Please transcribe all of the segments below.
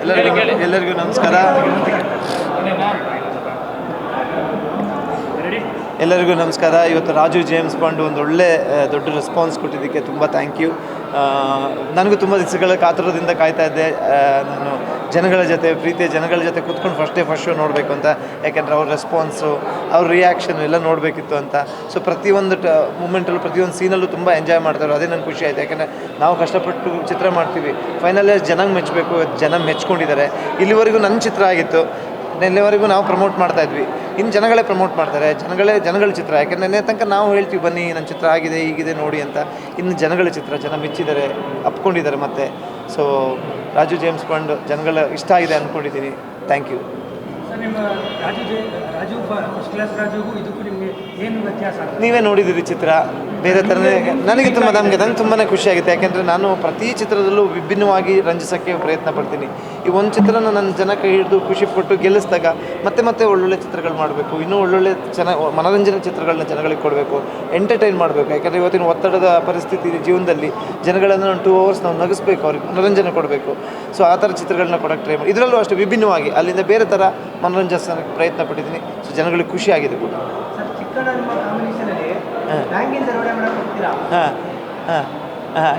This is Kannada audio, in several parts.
ಎಲ್ಲರಿಗೂ ನಮಸ್ಕಾರ. ಎಲ್ಲರಿಗೂ ನಮಸ್ಕಾರ. ಇವತ್ತು ರಾಜು ಜೇಮ್ಸ್ ಬಾಂಡ್ ಒಂದು ಒಳ್ಳೆ ದೊಡ್ಡ ರೆಸ್ಪಾನ್ಸ್ ಕೊಟ್ಟಿದ್ದಕ್ಕೆ ತುಂಬ ಥ್ಯಾಂಕ್ ಯು. ನನಗೂ ತುಂಬ ದಿವಸಗಳ ಕಾತುರದಿಂದ ಕಾಯ್ತಾ ಇದ್ದೆ. ನಾನು ಜನಗಳ ಜೊತೆ ಪ್ರೀತಿಯ ಜನಗಳ ಜೊತೆ ಕೂತ್ಕೊಂಡು ಫಸ್ಟ್ ಶೋ ನೋಡಬೇಕು ಅಂತ. ಯಾಕೆಂದರೆ ಅವ್ರ ರೆಸ್ಪಾನ್ಸು, ಅವ್ರ ರಿಯಾಕ್ಷನು ಎಲ್ಲ ನೋಡಬೇಕಿತ್ತು ಅಂತ. ಸೊ ಪ್ರತಿಯೊಂದು ಮೂಮೆಂಟಲ್ಲೂ ಪ್ರತಿಯೊಂದು ಸೀನಲ್ಲೂ ತುಂಬ ಎಂಜಾಯ್ ಮಾಡ್ತಾರೆ. ಅದೇ ನನಗೆ ಖುಷಿ ಆಯಿತು. ಯಾಕೆಂದರೆ ನಾವು ಕಷ್ಟಪಟ್ಟು ಚಿತ್ರ ಮಾಡ್ತೀವಿ, ಫೈನಲ್ ಜನಕ್ಕೆ ಮೆಚ್ಚಬೇಕು. ಜನ ಮೆಚ್ಕೊಂಡಿದ್ದಾರೆ. ಇಲ್ಲಿವರೆಗೂ ನನ್ನ ಚಿತ್ರ ಆಗಿತ್ತು, ಇಲ್ಲಿವರೆಗೂ ನಾವು ಪ್ರಮೋಟ್ ಮಾಡ್ತಾಯಿದ್ವಿ. ಇನ್ನು ಜನಗಳೇ ಪ್ರಮೋಟ್ ಮಾಡ್ತಾರೆ. ಜನಗಳ ಚಿತ್ರ. ಯಾಕೆಂದರೆ ನೆನ್ನೆ ತನಕ ನಾವು ಹೇಳ್ತೀವಿ ಬನ್ನಿ ನನ್ನ ಚಿತ್ರ ಆಗಿದೆ ಹೀಗಿದೆ ನೋಡಿ ಅಂತ. ಇನ್ನು ಜನಗಳ ಚಿತ್ರ, ಜನ ಮೆಚ್ಚಿದ್ದಾರೆ, ಅಪ್ಕೊಂಡಿದ್ದಾರೆ. ಮತ್ತು ಸೊ ರಾಜು ಜೇಮ್ಸ್ ಬಾಂಡ್ ಜನಗಳ ಇಷ್ಟ ಆಗಿದೆ ಅಂದ್ಕೊಂಡಿದ್ದೀನಿ. Thank you. ನೀವೇ ನೋಡಿದ್ದೀರಿ ಚಿತ್ರ. ಬೇರೆ ಥರನೇ ನನಗೆ ತುಂಬಾ ಖುಷಿಯಾಗುತ್ತೆ. ಯಾಕೆಂದರೆ ನಾನು ಪ್ರತಿ ಚಿತ್ರದಲ್ಲೂ ವಿಭಿನ್ನವಾಗಿ ರಂಜಿಸೋಕ್ಕೆ ಪ್ರಯತ್ನ ಪಡ್ತೀನಿ. ಈ ಒಂದು ಚಿತ್ರನ ನನ್ನ ಜನ ಕೈ ಹಿಡಿದು ಖುಷಿಪಟ್ಟು ಗೆಲ್ಲಿಸಿದಾಗ ಮತ್ತೆ ಒಳ್ಳೊಳ್ಳೆ ಚಿತ್ರಗಳು ಮಾಡಬೇಕು. ಇನ್ನೂ ಒಳ್ಳೊಳ್ಳೆ ಮನೋರಂಜನೆ ಚಿತ್ರಗಳನ್ನ ಜನಗಳಿಗೆ ಕೊಡಬೇಕು, ಎಂಟರ್ಟೈನ್ ಮಾಡಬೇಕು. ಯಾಕೆಂದರೆ ಇವತ್ತಿನ ಒತ್ತಡದ ಪರಿಸ್ಥಿತಿ ಜೀವನದಲ್ಲಿ ಜನಗಳನ್ನು 2 hours ನಾವು ನಗಿಸ್ಬೇಕು, ಅವ್ರಿಗೆ ಮನೋರಂಜನೆ ಕೊಡಬೇಕು. ಸೊ ಆ ಥರ ಚಿತ್ರಗಳನ್ನ ಕೊಡೋಕ್ಕೆ ಟ್ರೈ ಮಾಡಿ. ಇದರಲ್ಲೂ ಅಷ್ಟು ವಿಭಿನ್ನವಾಗಿ ಅಲ್ಲಿಂದ ಬೇರೆ ಥರ ಮನೋರಂಜನೆಗೆ ಪ್ರಯತ್ನ ಪಟ್ಟಿದ್ದೀನಿ. ಸೊ ಜನಗಳಿಗೆ ಖುಷಿಯಾಗಿದೆ ಕೂಡ.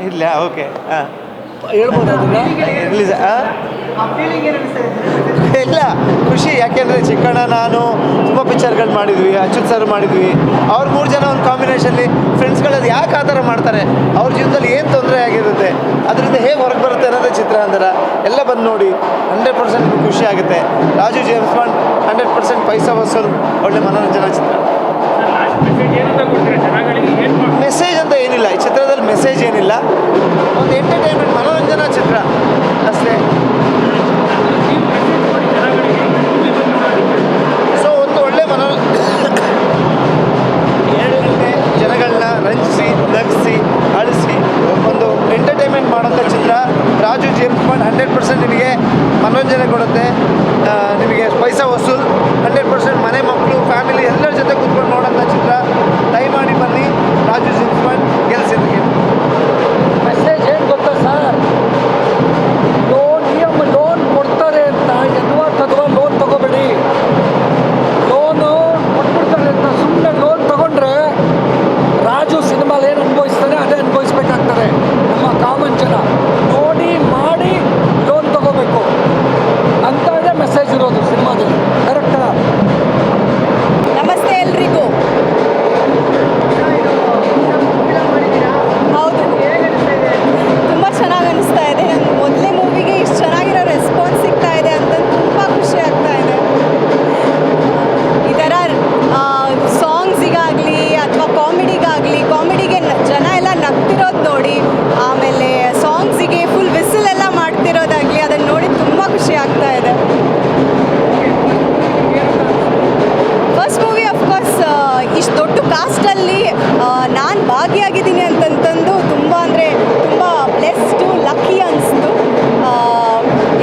ಇಲ್ಲ ಓಕೆ ಹೇಳ್ಬೋದು ರಿಲೀಸ್ ಇಲ್ಲ ಖುಷಿ. ಯಾಕೆಂದರೆ ಚಿಕ್ಕಣ್ಣ ನಾನು ತುಂಬ ಪಿಕ್ಚರ್ಗಳು ಮಾಡಿದ್ವಿ, ಅಚ್ಯುತ್ ಸರ್ ಮಾಡಿದ್ವಿ. ಅವ್ರು 3 ಜನ ಒಂದು ಕಾಂಬಿನೇಷನ್ಲಿ ಫ್ರೆಂಡ್ಸ್ಗಳದ್ದು ಯಾಕೆ ಆ ಥರ ಮಾಡ್ತಾರೆ, ಅವ್ರ ಜೀವನದಲ್ಲಿ ಏನು ತೊಂದರೆ ಆಗಿರುತ್ತೆ, ಅದರಿಂದ ಹೇಗೆ ಹೊರಗೆ ಬರುತ್ತೆ ಅನ್ನೋದೇ ಚಿತ್ರ ಅಂದ್ರೆ ಎಲ್ಲ ಬಂದು ನೋಡಿ. 100% ಖುಷಿ ಆಗುತ್ತೆ. ರಾಜು ಜೇಮ್ಸ್ ಬಾಂಡ್ 100% ಪೈಸಾ ವಸೂಲ್ ಒಳ್ಳೆ ಮನೋರಂಜನಾ ಚಿತ್ರ. ಮೆಸೇಜ್ ಅಂತ ಏನಿಲ್ಲ ಈ ಚಿತ್ರದಲ್ಲಿ, ಮೆಸೇಜ್ ಏನಿಲ್ಲ, ಒಂದು ಎಂಟರ್ಟೈನ್ಮೆಂಟ್ ಮನೋರಂಜನಾ ಚಿತ್ರ ಅಷ್ಟೇ. ಸೊ ಒಂದು ಒಳ್ಳೆ 2 ಗಂಟೆ ಜನಗಳನ್ನ ರಂಜಿಸಿ ನಗಿಸಿ ಅಳಿಸಿ ಒಂದು ಎಂಟರ್ಟೈನ್ಮೆಂಟ್ ಮಾಡೋಂಥ ಚಿತ್ರ ರಾಜು ಜೇಮ್ಸ್ ಬಾಂಡ್. 100% ನಿಮಗೆ ಮನೋರಂಜನೆ ಕೊಡುತ್ತೆ. ನಿಮಗೆ ಪೈಸಾ ವಸೂಲ್ 100%. ಮನೆ ಮಕ್ಕಳು ಫ್ಯಾಮಿಲಿ ಎಲ್ಲರ ಜೊತೆ ಕೂತ್ಕೊಂಡು ನೋಡೋಂಥ ಚಿತ್ರ. ದಯಮಾಡಿ ಬನ್ನಿ, ರಾಜು ಜೇಮ್ಸ್ ಬಾಂಡ್ ಗೆಲ್ಸಿದ್ರಿಗೆ. ಮೆಸೇಜ್ ಏನು ಗೊತ್ತಾ ಸರ್, ಲೋನ್ ಕೊಡ್ತಾರೆ ಅಂತ ಅಥವಾ ಲೋನ್ ತಗೋಬೇಡಿ. ಲೋನು ಕೊಟ್ಬಿಡ್ತಾರೆ ಅಂತ ಸುಮ್ಮನೆ ಲೋನ್ ತಗೊಂಡ್ರೆ ರಾಜು ಸಿನಿಮಾಲಿ ಏನು ಅನುಭವಿಸ್ತಾನೆ ಅದೇ ಅನುಭವಿಸ್ಬೇಕಾಗ್ತದೆ. ನಮ್ಮ ಕಾಮನ್ ಜನ ನೋಡಿ ಮಾಡಿ ಲೋನ್ ತಗೋಬೇಕು ಅಂತ ಇದೆ ಮೆಸೇಜ್ ಇರೋದು ಸಿನಿಮಾದಲ್ಲಿ. ಕರೆಕ್ಟಾ? ನಮಸ್ತೆ ಎಲ್ರಿಗೂ. ಹೌದು, ತುಂಬ ಚೆನ್ನಾಗಿ ಅನಿಸ್ತಾ ಇದೆ. ನನ್ನ ಮೊದಲೇ ಮೂವಿಗೆ ಇಷ್ಟು ಚೆನ್ನಾಗಿರೋ ರೆಸ್ಪಾನ್ಸ್ ಸಿಗ್ತಾ ಇದೆ ಅಂತ ತುಂಬ ಖುಷಿ ಆಗ್ತಾ ಇದೆ. ಈ ಥರ ಸಾಂಗ್ಸಿಗಾಗಲಿ ಅಥವಾ ಕಾಮಿಡಿಗೆ ಜನ ಎಲ್ಲ ನಗ್ತಿರೋದು ನೋಡಿ, ಆಮೇಲೆ ಸಾಂಗ್ಸಿಗೆ ಫುಲ್ ವಿಸಿಲ್ ಎಲ್ಲ ಮಾಡ್ತಿರೋದಾಗಲಿ, ಅದನ್ನು ನೋಡಿ ತುಂಬ ಖುಷಿ ಆಗ್ತಾ ಇದೆ. ಫಸ್ಟ್ ಮೂವಿ ಅಫ್ಕೋರ್ಸ್ ಇಷ್ಟು ದೊಡ್ಡ ಕಾಸ್ಟಲ್ಲಿ ನಾನು ಭಾಗಿಯಾಗಿದ್ದೀನಿ ಅಂತಂತಂದು ತುಂಬ ಅಂದರೆ ತುಂಬ ಬ್ಲೆಸ್ಡು, ಲಕ್ಕಿ ಅನಿಸ್ತು.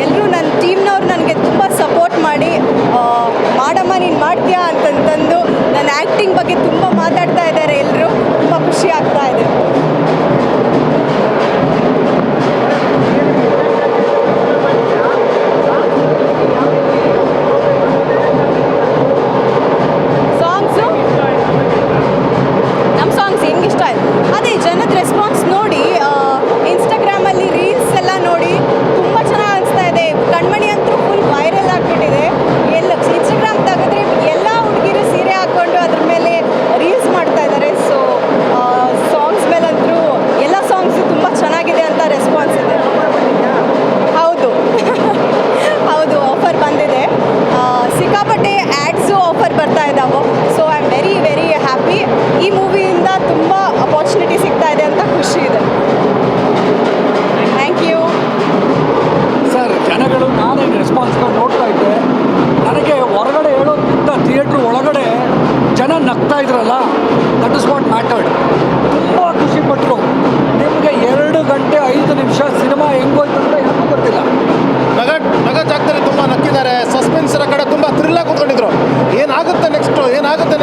ಎಲ್ಲರೂ ನನ್ನ ಟೀಮ್ನವ್ರು ನನಗೆ ತುಂಬ ಸಪೋರ್ಟ್ ಮಾಡಿ ಮಾಡಮ್ಮ ನೀನು ಮಾಡ್ತೀಯಾ ಅಂತಂತಂದು ನನ್ನ ಆ್ಯಕ್ಟಿಂಗ್ ಬಗ್ಗೆ ತುಂಬ ಮಾತಾಡ್ತಾ ಇದ್ದಾರೆ ಎಲ್ಲರೂ. ತುಂಬ ಖುಷಿ ಆಗ್ತಾ ಇದೆ. ನಮ್ಮ ಸಾಂಗ್ಸ್ ಹೆಂಗಿಷ್ಟ ಆಯ್ತು ಅದೇ ಜನದ ರೆಸ್ಪಾನ್ಸ್ ನೋಡಿ, ಇನ್ಸ್ಟಾಗ್ರಾಮಲ್ಲಿ ರೀಲ್ಸ್ ಎಲ್ಲ ನೋಡಿ ತುಂಬ ಚೆನ್ನಾಗಿ ಅನಿಸ್ತಾ ಇದೆ. ಕಣ್ಮಣಿ ಅಂತೂ ಫುಲ್ ವೈರಲ್ ಆಗಿಬಿಟ್ಟಿದೆ. ಇನ್ಸ್ಟಾಗ್ರಾಮ್ ತೆಗೆದ್ರೆ ಎಲ್ಲ ಹುಡುಗಿರು ಸೀರೆ ಹಾಕ್ಕೊಂಡು ಅದ್ರ ಮೇಲೆ ರೀಲ್ಸ್ ಮಾಡ್ತಾ ಇದ್ದಾರೆ. ಸೊ ಸಾಂಗ್ಸ್ ಮೇಲಂತೂ ಎಲ್ಲ ಸಾಂಗ್ಸು ತುಂಬ ಚೆನ್ನಾಗಿದೆ ಅಂತ ರೆಸ್ಪಾನ್ಸ್ ಇದೆ. ಹೌದು ಹೌದು, ಆಫರ್ ಬಂದಿದೆ. ಸಿಕ್ಕಾಪಟ್ಟೆ ಆ್ಯಡ್ಸು ಆಫರ್ ಬರ್ತಾ ಇದ್ದಾವೆ. So I am very very happy. ಈ ಮೂವಿಯಿಂದ ತುಂಬ ಅಪಾರ್ಚುನಿಟಿ ಸಿಗ್ತಾ ಇದೆ ಅಂತ ಖುಷಿ ಇದೆ. Thank you sir. ಜನಗಳು ನಾನೇನು ರೆಸ್ಪಾನ್ಸ್ಗಳು ನೋಡ್ತಾ ಇದ್ದೆ, ನನಗೆ ಹೊರಗಡೆ ಹೇಳೋದ್ಕಿಂತ ಥಿಯೇಟ್ರ್ ಒಳಗಡೆ ಜನ ನಗ್ತಾ ಇದ್ರಲ್ಲ, ದಟ್ ಇಸ್ ವಾಟ್ ಮ್ಯಾಟರ್ಡ್. ತುಂಬ ಖುಷಿಪಟ್ಟರು. ನಿಮಗೆ 2 ಗಂಟೆ 5 ನಿಮಿಷ ಸಿನಿಮಾ ಹೆಂಗೋಯ್ತು ಅಂತ ಯಾಕೂ ಗೊತ್ತಿಲ್ಲ. ನಗಚಾಗ್ತಾರೆ, ತುಂಬ ನಕ್ಕಿದ್ದಾರೆ. ಸಸ್ಪೆನ್ಸ್ ಇರೋ ಕಡೆ ತುಂಬ ಥ್ರಿಲ್ಲಾಗಿ ಕೂತ್ಕೊಂಡಿದ್ರು. ಏನಾಗುತ್ತೆ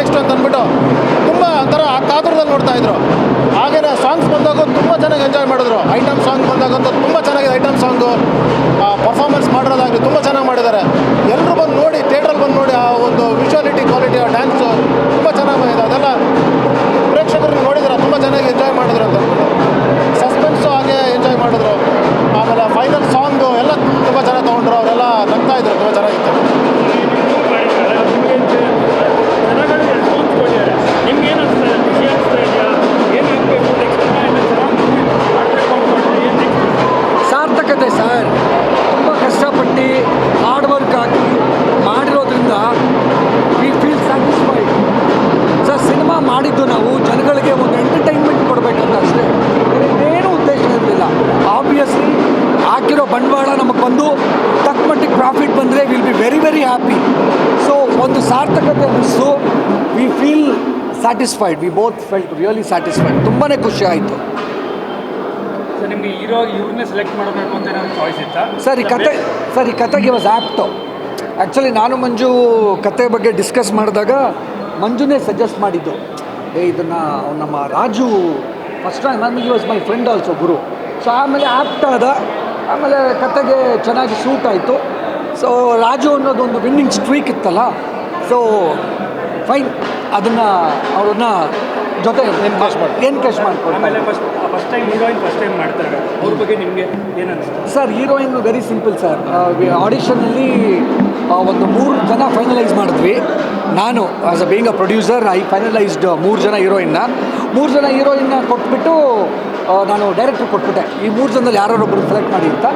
ನೆಕ್ಸ್ಟು ಅಂತ ಅಂದ್ಬಿಟ್ಟು ತುಂಬ ಒಂಥರ ಕಾತುರದಲ್ಲಿ ನೋಡ್ತಾ ಇದ್ರು. ಆ ಹಾಗೆಯೇ ಸಾಂಗ್ಸ್ ಬಂದಾಗ ತುಂಬ ಚೆನ್ನಾಗಿ ಎಂಜಾಯ್ ಮಾಡಿದ್ರು. ಐಟಮ್ ಸಾಂಗ್ ಬಂದಾಗಂತೂ ತುಂಬ ಚೆನ್ನಾಗಿದೆ. ಐಟಮ್ ಸಾಂಗು ಪರ್ಫಾರ್ಮೆನ್ಸ್ ಮಾಡಿರೋದಾಗಲಿ ತುಂಬ ಚೆನ್ನಾಗಿ ಮಾಡಿದ್ದಾರೆ. ಎಲ್ಲರೂ ಬಂದು ನೋಡಿ, ಥಿಯೇಟ್ರಲ್ಲಿ ಬಂದು ನೋಡಿ ಆ ಒಂದು ವಿಜುವಾಲಿಟಿ ಕ್ವಾಲಿಟಿ, ಆ ಡ್ಯಾನ್ಸು ತುಂಬ ಚೆನ್ನಾಗಿದೆ. ಅದೆಲ್ಲ ಪ್ರೇಕ್ಷಕರು ನೋಡಿದ್ರೆ ತುಂಬ ಚೆನ್ನಾಗಿ ಎಂಜಾಯ್ ಮಾಡಿದ್ರು ಅಂತ ಅಂದ್ಬಿಟ್ಟು. ಸಸ್ಪೆನ್ಸು ಹಾಗೆ ಎಂಜಾಯ್ ಮಾಡಿದ್ರು. ಆಮೇಲೆ ಫೈನಲ್ ಸಾಂಗು ಎಲ್ಲ ತುಂಬ ಚೆನ್ನಾಗಿ ತೊಗೊಂಡ್ರು. ಅವರೆಲ್ಲ ನಗ್ತಾ ಇದ್ರು. ತುಂಬ ಚೆನ್ನಾಗಿತ್ತು. ಸಾರ್ಥಕತೆ ಸರ್, ತುಂಬ ಕಷ್ಟಪಟ್ಟು ಹಾರ್ಡ್ ವರ್ಕ್ ಹಾಕಿ ಮಾಡಿರೋದ್ರಿಂದ we feel satisfied. Sir, cinema ಮಾಡಿದ್ದು ನಾವು ಜನಗಳಿಗೆ ಒಂದು ಎಂಟರ್ಟೈನ್ಮೆಂಟ್ ಕೊಡಬೇಕಂತ ಅಷ್ಟೇ, ಬೇರೇನೂ ಉದ್ದೇಶ ಇರಲಿಲ್ಲ. ಆಬ್ವಿಯಸ್ಲಿ ಹಾಕಿರೋ ಬಂಡವಾಳ ನಮಗೆ ಬಂದು ತಕ್ಕ ಮಟ್ಟಿಗೆ ಪ್ರಾಫಿಟ್ ಬಂದರೆ will be very very happy. So ಒಂದು ಸಾರ್ಥಕತೆ ಅನ್ನಿಸ್ತು. We feel satisfied. We both felt really satisfied. ತುಂಬಾ ಖುಷಿ ಆಯಿತು. ಸರ್, ನಿಮಗೆ ಇವ್ರನ್ನೇ ಸೆಲೆಕ್ಟ್ ಮಾಡಬೇಕು ಅಂತ ಏನಾದ್ರು ಚಾಯ್ಸ್ ಇತ್ತಾ? ಸರ್, ಈ ಕತೆಗೆ ವಾಸ್ ಆ್ಯಪ್ಟು. ಆ್ಯಕ್ಚುಲಿ ನಾನು ಮಂಜು ಕತೆ ಬಗ್ಗೆ ಡಿಸ್ಕಸ್ ಮಾಡಿದಾಗ ಮಂಜುನೇ ಸಜೆಸ್ಟ್ ಮಾಡಿದ್ದು, ಇದನ್ನು ನಮ್ಮ ರಾಜು ಫಸ್ಟ್ ಟೈಮ್ ನನಗೆ ವಾಸ್ ಮೈ ಫ್ರೆಂಡ್ ಆಲ್ಸೋ, ಗುರು. ಸೊ ಆಮೇಲೆ ಆ್ಯಪ್ಟ್ ಆದ, ಆಮೇಲೆ ಕತೆಗೆ ಚೆನ್ನಾಗಿ ಸೂಟ್ ಆಯಿತು. ಸೊ ರಾಜು ಅನ್ನೋದೊಂದು ವಿನ್ನಿಂಗ್ ಸ್ಟ್ರೀಕ್ ಇತ್ತಲ್ಲ, ಸೊ ಫೈನ್, ಅದನ್ನು ಅವ್ರನ್ನ ಜೊತೆ ಎನ್ಕರೇಜ್ ಮಾಡ್ಕೊಂಡು. ಆಮೇಲೆ first time heroine first time ಮಾಡ್ತಾರೆ, ಅವ್ರ ಬಗ್ಗೆ ನಿಮಗೆ ಏನು ಅನಿಸ್ತು? Sir, heroine very simple sir. ಆಡಿಷನಲ್ಲಿ ಒಂದು 3 ಜನ ಫೈನಲೈಸ್ ಮಾಡಿದ್ವಿ. ನಾನು as a being a producer I finalised 3 ಜನ ಹೀರೋಯಿನ್ನ. 3 ಜನ ಹೀರೋಯಿನ್ನ ಕೊಟ್ಬಿಟ್ಟು ನಾನು ಡೈರೆಕ್ಟ್ರ್ ಕೊಟ್ಬಿಟ್ಟೆ, ಈ 3 ಜನದಲ್ಲಿ ಯಾರೊಬ್ಬರು ಸೆಲೆಕ್ಟ್ ಮಾಡಿ ಅಂತ.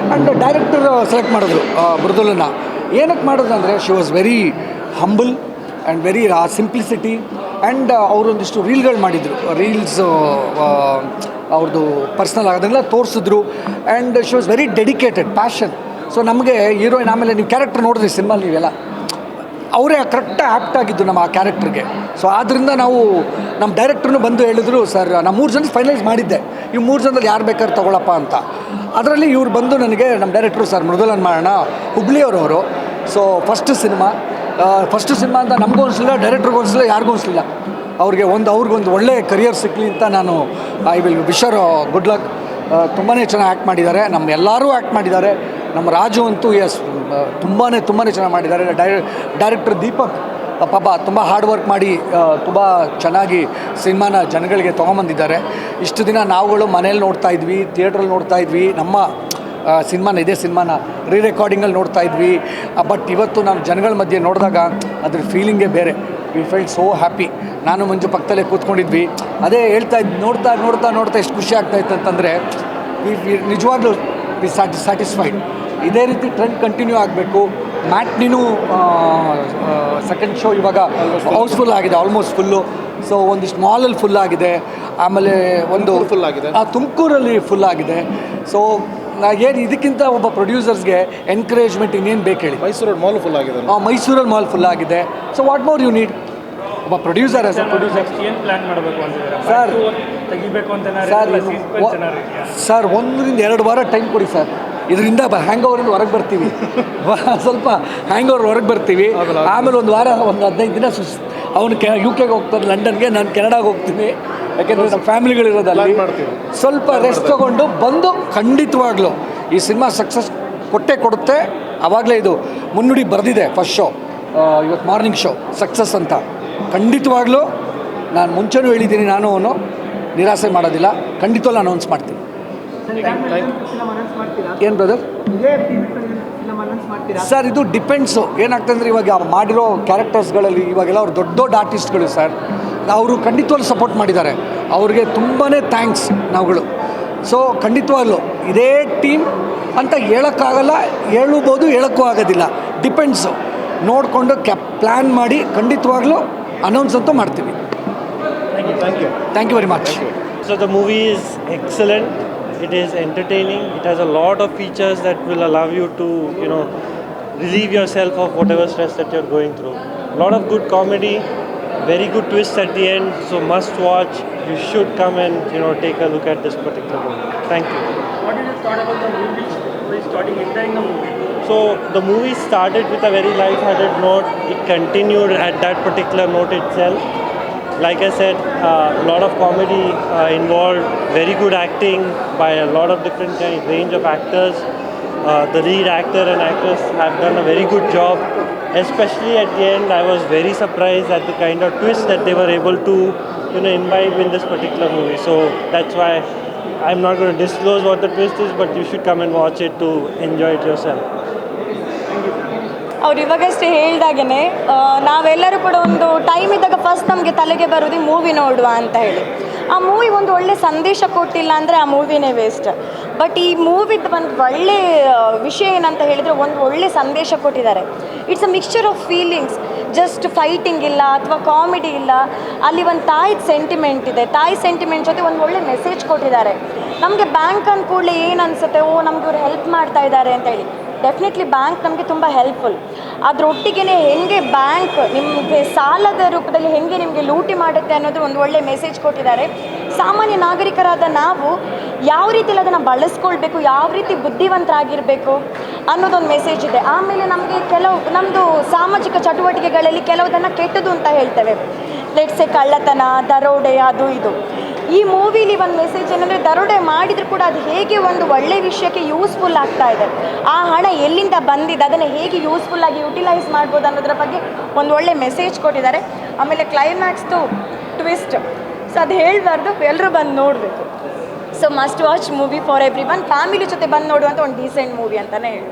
ಆ್ಯಂಡ್ ಡೈರೆಕ್ಟರ್ ಸೆಲೆಕ್ಟ್ ಮಾಡಿದ್ರು ಮೃದುಲನ್ನ. ಏನಕ್ಕೆ ಮಾಡಿದ್ರು ಅಂದರೆ she was very humble and very simplicity. And ಅವರೊಂದಿಷ್ಟು ರೀಲ್ಗಳು ಮಾಡಿದರು, ರೀಲ್ಸು ಅವ್ರದ್ದು ಪರ್ಸ್ನಲ್ ಅದನ್ನೆಲ್ಲ ತೋರಿಸಿದ್ರು. And she was very dedicated, passion. So ನಮಗೆ ಹೀರೋಯಿನ್, ಆಮೇಲೆ ನೀವು ಕ್ಯಾರೆಕ್ಟರ್ ನೋಡಿದ್ರಿ ಸಿನಿಮಾಲಿ ನೀವೆಲ್ಲ, ಅವರೇ ಕರೆಕ್ಟಾಗಿ ಆ್ಯಕ್ಟ್ ಆಗಿದ್ದು ನಮ್ಮ ಆ ಕ್ಯಾರೆಕ್ಟ್ರಿಗೆ. ಸೊ ಆದ್ದರಿಂದ ನಾವು ನಮ್ಮ ಡೈರೆಕ್ಟ್ರೂ ಬಂದು ಹೇಳಿದ್ರು, ಸರ್ ನಾನು 3 ಜನ ಫೈನಲೈಸ್ ಮಾಡಿದ್ದೆ, ಈ 3 ಜನದಲ್ಲಿ ಯಾರು ಬೇಕಾದ್ರೆ ತೊಗೊಳಪ್ಪ ಅಂತ. ಅದರಲ್ಲಿ ಇವ್ರು ಬಂದು ನನಗೆ ನಮ್ಮ ಡೈರೆಕ್ಟ್ರು, ಸರ್ ಮೃದುಲನ್ ಮಾಡೋಣ, ಹುಬ್ಳಿಯವರವರು. ಸೊ ಫಸ್ಟ್ ಸಿನಿಮಾ ಅಂತ ನಮಗೂ ಅನಿಸಲಿಲ್ಲ, ಡೈರೆಕ್ಟ್ರಿಗೂ ಅನಿಸಲಿಲ್ಲ, ಯಾರಿಗೂ ಅನಿಸಲಿಲ್ಲ. ಅವ್ರಿಗೊಂದು ಒಳ್ಳೆ ಕರಿಯರ್ ಸಿಕ್ಕಲಿ ಅಂತ ನಾನು I will wisher good luck. ತುಂಬಾ ಚೆನ್ನಾಗಿ ಆ್ಯಕ್ಟ್ ಮಾಡಿದ್ದಾರೆ, ನಮ್ಮ ಎಲ್ಲರೂ ಆ್ಯಕ್ಟ್ ಮಾಡಿದ್ದಾರೆ. ನಮ್ಮ ರಾಜು ಅಂತೂ ತುಂಬಾ ಚೆನ್ನಾಗಿ ಮಾಡಿದ್ದಾರೆ. ಡೈರೆಕ್ಟರ್ ದೀಪಕ್ ಪಾಪ ತುಂಬ ಹಾರ್ಡ್ ವರ್ಕ್ ಮಾಡಿ ತುಂಬ ಚೆನ್ನಾಗಿ ಸಿನಿಮಾನ ಜನಗಳಿಗೆ ತೊಗೊಂಬಂದಿದ್ದಾರೆ. ಇಷ್ಟು ದಿನ ನಾವುಗಳು ಮನೇಲಿ ನೋಡ್ತಾ ಇದ್ವಿ, ಥಿಯೇಟ್ರಲ್ಲಿ ನೋಡ್ತಾ ಇದ್ವಿ, ನಮ್ಮ ಇದೇ ಸಿನಿಮಾನ ರೆಕಾರ್ಡಿಂಗಲ್ಲಿ ನೋಡ್ತಾ ಇದ್ವಿ. ಬಟ್ ಇವತ್ತು ನಾವು ಜನಗಳ ಮಧ್ಯೆ ನೋಡಿದಾಗ ಅದ್ರ ಫೀಲಿಂಗೇ ಬೇರೆ. We felt so happy. ನಾನು ಮಂಜು ಪಕ್ಕದಲ್ಲೇ ಕೂತ್ಕೊಂಡಿದ್ವಿ, ಅದೇ ಹೇಳ್ತಾ ಇದ್ದು, ನೋಡ್ತಾ ಎಷ್ಟು ಖುಷಿ ಆಗ್ತಾಯಿತ್ತು ಅಂತಂದರೆ ನಿಜವಾಗ್ಲೂ ವಿ ಸ್ಯಾಟಿಸ್ಫೈಡ್. ಇದೇ ರೀತಿ ಟ್ರೆಂಡ್ ಕಂಟಿನ್ಯೂ ಆಗಬೇಕು. ಮ್ಯಾಟ್ನಿನೂ ಸೆಕೆಂಡ್ ಶೋ ಇವಾಗ ಹೌಸ್ಫುಲ್ ಆಗಿದೆ, ಆಲ್ಮೋಸ್ಟ್ ಫುಲ್ಲು. ಸೊ ಒಂದಿಷ್ಟು ಮಾಲಲ್ಲಿ ಫುಲ್ ಆಗಿದೆ, ಆಮೇಲೆ ಒಂದು ಫುಲ್ ಆಗಿದೆ, ತುಮಕೂರಲ್ಲಿ ಫುಲ್ ಆಗಿದೆ. ಸೊ ಏನು ಇದಕ್ಕಿಂತ ಒಬ್ಬ ಪ್ರೊಡ್ಯೂಸರ್ಸ್ಗೆ ಎನ್ಕರೇಜ್ಮೆಂಟ್ ಇನ್ನೇನು ಬೇಕು ಹೇಳಿ? ಮೈಸೂರಲ್ಲಿ ಮಾಲ್ ಫುಲ್ ಆಗಿದೆ. ಮೈಸೂರಲ್ಲಿ ಮಾಲ್ ಫುಲ್ ಆಗಿದೆ. So what more you need? ಒಬ್ಬ ಪ್ರೊಡ್ಯೂಸರ್ ಆಸ್ ಅ ಪ್ರೊಡ್ಯೂಸರ್ ಏನು ಪ್ಲ್ಯಾನ್ ಮಾಡಬೇಕು ಅಂತಿದ್ದಾರೆ ಸರ್? ತೆಗಿಬೇಕು ಅಂತ ಸರ್ 1-2 ವಾರ ಟೈಮ್ ಕೊಡಿ ಸರ್. ಇದರಿಂದ ಹ್ಯಾಂಗ್ ಓವರಿಂದ ಹೊರಗೆ ಬರ್ತೀವಿ, ಸ್ವಲ್ಪ ಹ್ಯಾಂಗ್ ಓವರ್ ಹೊರಗೆ ಬರ್ತೀವಿ. ಆಮೇಲೆ ಒಂದು 15 ದಿನ ಅವನು UK ಹೋಗ್ತಾನೆ, ಲಂಡನ್ಗೆ, ನಾನು ಕೆನಡಾಗೆ ಹೋಗ್ತೀನಿ. ಯಾಕೆಂದರೆ ನಮ್ಮ ಫ್ಯಾಮಿಲಿಗಳಿರೋದಲ್ಲ. ಸ್ವಲ್ಪ ರೆಸ್ಟ್ ತೊಗೊಂಡು ಬಂದು ಖಂಡಿತವಾಗ್ಲೂ ಈ ಸಿನಿಮಾ ಸಕ್ಸಸ್ ಕೊಡುತ್ತೆ. ಆವಾಗಲೇ ಇದು ಮುನ್ನುಡಿ ಬರೆದಿದೆ ಫಸ್ಟ್ ಶೋ, ಇವತ್ತು ಮಾರ್ನಿಂಗ್ ಶೋ ಸಕ್ಸಸ್ ಅಂತ. ಖಂಡಿತವಾಗ್ಲೂ ನಾನು ಮುಂಚೆನೂ ಹೇಳಿದ್ದೀನಿ, ನಾನು ಅವನು ನಿರಾಸೆ ಮಾಡೋದಿಲ್ಲ, ಖಂಡಿತವಾಗ್ಲೂ ಅನೌನ್ಸ್ ಮಾಡ್ತೀನಿ. ಏನು ಬ್ರದರ್? ಸರ್, ಇದು ಡಿಪೆಂಡ್ಸು. ಏನಾಗ್ತದೆ ಅಂದರೆ ಇವಾಗ ಮಾಡಿರೋ ಕ್ಯಾರೆಕ್ಟರ್ಸ್ಗಳಲ್ಲಿ ಇವಾಗೆಲ್ಲ ಅವ್ರು ದೊಡ್ಡ ಆರ್ಟಿಸ್ಟ್ಗಳು ಸರ್, ಅವರು ಖಂಡಿತವಾಗ್ಲೂ ಸಪೋರ್ಟ್ ಮಾಡಿದ್ದಾರೆ. ಅವ್ರಿಗೆ ತುಂಬಾ ಥ್ಯಾಂಕ್ಸ್ ನಾವುಗಳು. ಸೊ ಖಂಡಿತವಾಗ್ಲೂ ಇದೇ ಟೀಮ್ ಅಂತ ಹೇಳೋಕ್ಕಾಗಲ್ಲ, ಹೇಳ್ಬೋದು, ಹೇಳೋಕ್ಕೂ ಆಗೋದಿಲ್ಲ. ಡಿಪೆಂಡ್ಸು. ನೋಡಿಕೊಂಡು ಪ್ಲ್ಯಾನ್ ಮಾಡಿ ಖಂಡಿತವಾಗ್ಲೂ ಅನೌನ್ಸ್ ಅಂತೂ ಮಾಡ್ತೀವಿ. Thank you very much. So the movie is excellent. It is entertaining. It has a lot of features that will allow you to, relieve yourself of whatever stress that you're going through. A lot of good comedy, very good twists at the end. So must watch. You should come and take a look at this particular movie. Thank you. What did you thought about the movie? Entering the movie. So the movie started with a very light-hearted note. It continued at that particular note itself. like I said, a lot of comedy involved, very good acting by a lot of different range of actors. The lead actor and actress have done a very good job. Especially at the end, I was very surprised at the kind of twist that they were able to, imbibe in this particular movie. So that's why I'm not going to disclose what the twist is, but you should come and watch it to enjoy it yourself. ಅವ್ರು ಇವಾಗಷ್ಟೇ ಹೇಳ್ದಾಗೇ ನಾವೆಲ್ಲರೂ ಕೂಡ ಒಂದು ಟೈಮ್ ಇದ್ದಾಗ ಫಸ್ಟ್ ನಮಗೆ ತಲೆಗೆ ಬರೋದು ಮೂವಿ ನೋಡುವ ಅಂತ ಹೇಳಿ. ಆ ಮೂವಿ ಒಂದು ಒಳ್ಳೆ ಸಂದೇಶ ಕೊಟ್ಟಿಲ್ಲ ಅಂದರೆ ಆ ಮೂವಿನೇ ವೇಸ್ಟ್. ಬಟ್ ಈ ಮೂವಿದು ಒಂದು ಒಳ್ಳೆ ವಿಷಯ ಏನಂತ ಹೇಳಿದರೆ ಒಂದು ಒಳ್ಳೆ ಸಂದೇಶ ಕೊಟ್ಟಿದ್ದಾರೆ. It's a mixture of feelings. Just fighting ಇಲ್ಲ ಅಥವಾ ಕಾಮಿಡಿ ಇಲ್ಲ, ಅಲ್ಲಿ ಒಂದು ತಾಯಿದ ಸೆಂಟಿಮೆಂಟ್ ಇದೆ. ತಾಯಿ ಸೆಂಟಿಮೆಂಟ್ ಜೊತೆ ಒಂದು ಒಳ್ಳೆ ಮೆಸೇಜ್ ಕೊಟ್ಟಿದ್ದಾರೆ. ನಮಗೆ ಬ್ಯಾಂಕ್ ಅಂದ ಕೂಡಲೇ ಏನು ಅನಿಸುತ್ತೆ, ಓ ನಮ್ಗೆ ಇವ್ರು ಹೆಲ್ಪ್ ಮಾಡ್ತಾ ಇದ್ದಾರೆ ಅಂತೇಳಿ. ಡೆಫಿನೆಟ್ಲಿ ಬ್ಯಾಂಕ್ ನಮಗೆ ತುಂಬ ಹೆಲ್ಪ್ಫುಲ್. ಅದರೊಟ್ಟಿಗೆ ಹೆಂಗೆ ಬ್ಯಾಂಕ್ ನಿಮಗೆ ಸಾಲದ ರೂಪದಲ್ಲಿ ಹೆಂಗೆ ನಿಮಗೆ ಲೂಟಿ ಮಾಡುತ್ತೆ ಅನ್ನೋದು ಒಂದು ಒಳ್ಳೆ ಮೆಸೇಜ್ ಕೊಟ್ಟಿದ್ದಾರೆ. ಸಾಮಾನ್ಯ ನಾಗರಿಕರಾದ ನಾವು ಯಾವ ರೀತಿಯಲ್ಲಿ ಅದನ್ನು ಬಳಸ್ಕೊಳ್ಬೇಕು, ಯಾವ ರೀತಿ ಬುದ್ಧಿವಂತರಾಗಿರಬೇಕು ಅನ್ನೋದೊಂದು ಮೆಸೇಜ್ ಇದೆ. ಆಮೇಲೆ ನಮಗೆ ನಮ್ಮದು ಸಾಮಾಜಿಕ ಚಟುವಟಿಕೆಗಳಲ್ಲಿ ಕೆಲವುದನ್ನು ಕೆಟ್ಟದು ಅಂತ ಹೇಳ್ತೇವೆ. ಲೆಟ್ಸೆ ಕಳ್ಳತನ, ದರೋಡೆ, ಅದು ಇದು. ಈ ಮೂವಿಲಿ ಒಂದು ಮೆಸೇಜ್ ಏನಂದರೆ, ದರೋಡೆ ಮಾಡಿದರೂ ಕೂಡ ಅದು ಹೇಗೆ ಒಂದು ಒಳ್ಳೆ ವಿಷಯಕ್ಕೆ ಯೂಸ್ಫುಲ್ ಆಗ್ತಾ ಇದೆ, ಆ ಹಣ ಎಲ್ಲಿಂದ ಬಂದಿದೆ, ಅದನ್ನು ಹೇಗೆ ಯೂಸ್ಫುಲ್ಲಾಗಿ ಯುಟಿಲೈಸ್ ಮಾಡ್ಬೋದು ಅನ್ನೋದ್ರ ಬಗ್ಗೆ ಒಂದು ಒಳ್ಳೆ ಮೆಸೇಜ್ ಕೊಟ್ಟಿದ್ದಾರೆ. ಆಮೇಲೆ ಕ್ಲೈಮ್ಯಾಕ್ಸ್ದು ಟ್ವಿಸ್ಟ್, ಸೊ ಅದು ಹೇಳಬಾರ್ದು, ಎಲ್ಲರೂ ಬಂದು ನೋಡಬೇಕು. So must watch movie for every one. Family ಜೊತೆ ಬಂದು ನೋಡುವಂಥ ಒಂದು ಡೀಸೆಂಟ್ ಮೂವಿ ಅಂತಲೇ ಹೇಳಿ.